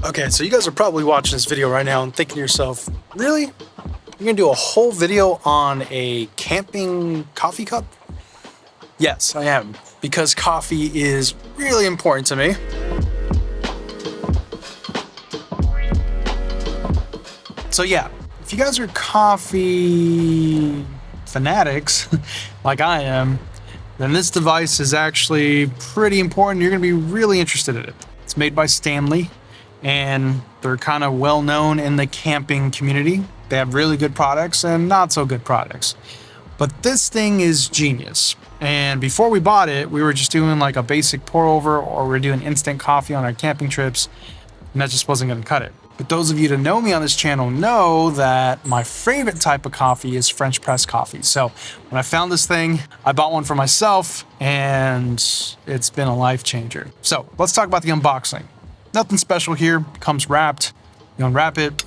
Okay, so you guys are probably watching this video right now and thinking to yourself, really? You're gonna do a whole video on a camping coffee cup? Yes, I am, because coffee is really important to me. So yeah, if you guys are coffee fanatics, like I am, then this device is actually pretty important. You're gonna be really interested in it. It's made by Stanley, and they're kind of well known in the camping community. They have really good products and not so good products. But this thing is genius. And before we bought it, we were just doing like a basic pour over, or we were doing instant coffee on our camping trips, and that just wasn't gonna cut it. But those of you that know me on this channel know that my favorite type of coffee is French press coffee. So when I found this thing, I bought one for myself, and it's been a life changer. So let's talk about the unboxing. Nothing special here, comes wrapped. You unwrap it,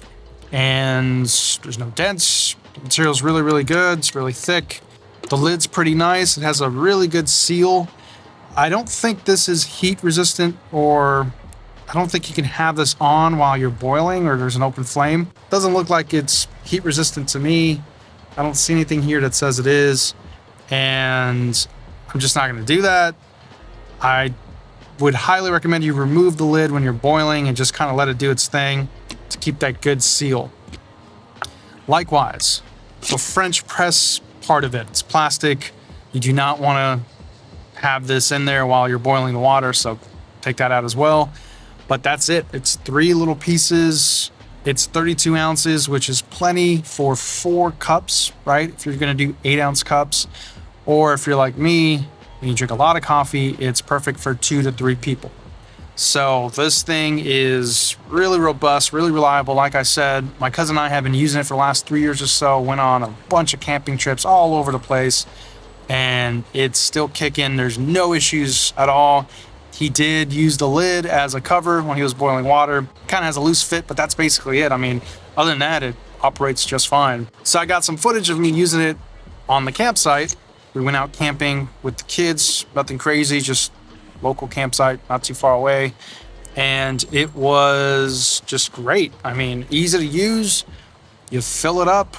and there's no dents. The material's really, really good. It's really thick. The lid's pretty nice. It has a really good seal. I don't think this is heat resistant, or I don't think you can have this on while you're boiling or there's an open flame. Doesn't look like it's heat resistant to me. I don't see anything here that says it is, and I'm just not gonna do that. I would highly recommend you remove the lid when you're boiling and just kind of let it do its thing to keep that good seal. Likewise, the French press part of it, it's plastic. You do not want to have this in there while you're boiling the water, so take that out as well. But that's it. It's 3 little pieces. It's 32 ounces, which is plenty for 4 cups, right? If you're going to do 8-ounce cups, or if you're like me and you drink a lot of coffee, it's perfect for 2 to 3 people. So this thing is really robust, really reliable. Like I said, my cousin and I have been using it for the last 3 years or so. Went on a bunch of camping trips all over the place, and it's still kicking. There's no issues at all. He did use the lid as a cover when he was boiling water. Kind of has a loose fit, but that's basically it. I mean, other than that, it operates just fine. So I got some footage of me using it on the campsite. We went out camping with the kids, nothing crazy, just local campsite, not too far away. And it was just great. I mean, easy to use. You fill it up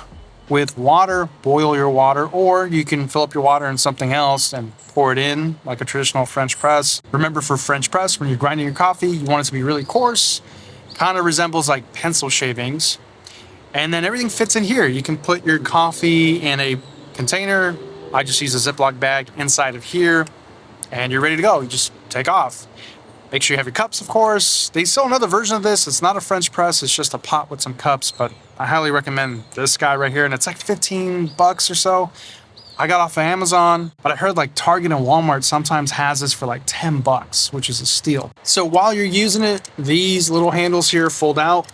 with water, boil your water, or you can fill up your water in something else and pour it in like a traditional French press. Remember, for French press, when you're grinding your coffee, you want it to be really coarse, kind of resembles like pencil shavings. And then everything fits in here. You can put your coffee in a container. I just use a Ziploc bag inside of here, and you're ready to go. You just take off. Make sure you have your cups, of course. They sell another version of this. It's not a French press. It's just a pot with some cups, but I highly recommend this guy right here, and it's like 15 bucks or so. I got off of Amazon, but I heard like Target and Walmart sometimes has this for like 10 bucks, which is a steal. So while you're using it, these little handles here fold out,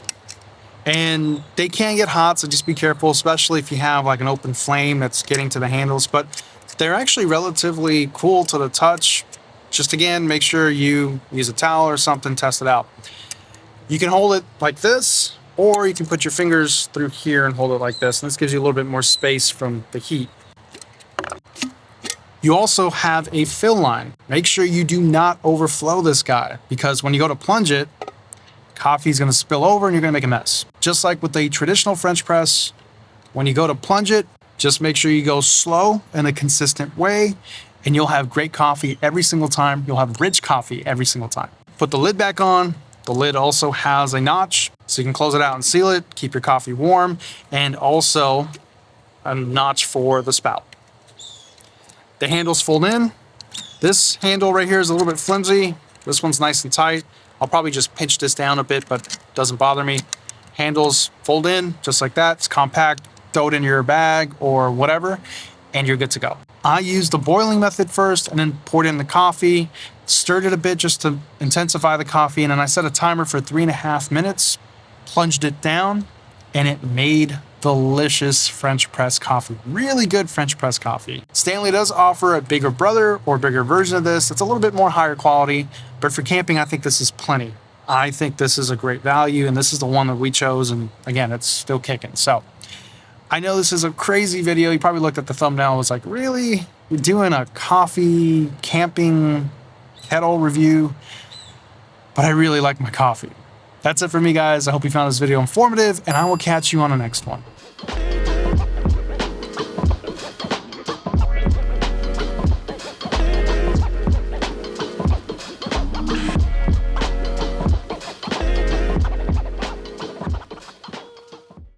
and they can get hot, so just be careful, especially if you have like an open flame that's getting to the handles, but they're actually relatively cool to the touch. Just again, make sure you use a towel or something, test it out. You can hold it like this, or you can put your fingers through here and hold it like this, and this gives you a little bit more space from the heat. You also have a fill line. Make sure you do not overflow this guy, because when you go to plunge it, coffee is going to spill over and you're going to make a mess. Just like with a traditional French press, when you go to plunge it, just make sure you go slow in a consistent way, and you'll have great coffee every single time. You'll have rich coffee every single time. Put the lid back on. The lid also has a notch, so you can close it out and seal it, keep your coffee warm, and also a notch for the spout. The handles fold in. This handle right here is a little bit flimsy. This one's nice and tight. I'll probably just pinch this down a bit, but it doesn't bother me. Handles fold in just like that. It's compact. Throw it in your bag or whatever, and you're good to go. I used the boiling method first, and then poured in the coffee, stirred it a bit just to intensify the coffee, and then I set a timer for 3.5 minutes, plunged it down, and it made delicious French press coffee. Really good French press coffee. Stanley does offer a bigger brother or bigger version of this. It's a little bit more higher quality, but for camping, I think this is plenty. I think this is a great value, and this is the one that we chose, and again, it's still kicking. So I know this is a crazy video. You probably looked at the thumbnail and was like, really? You're doing a coffee camping kettle review? But I really like my coffee. That's it for me, guys. I hope you found this video informative, and I will catch you on the next one.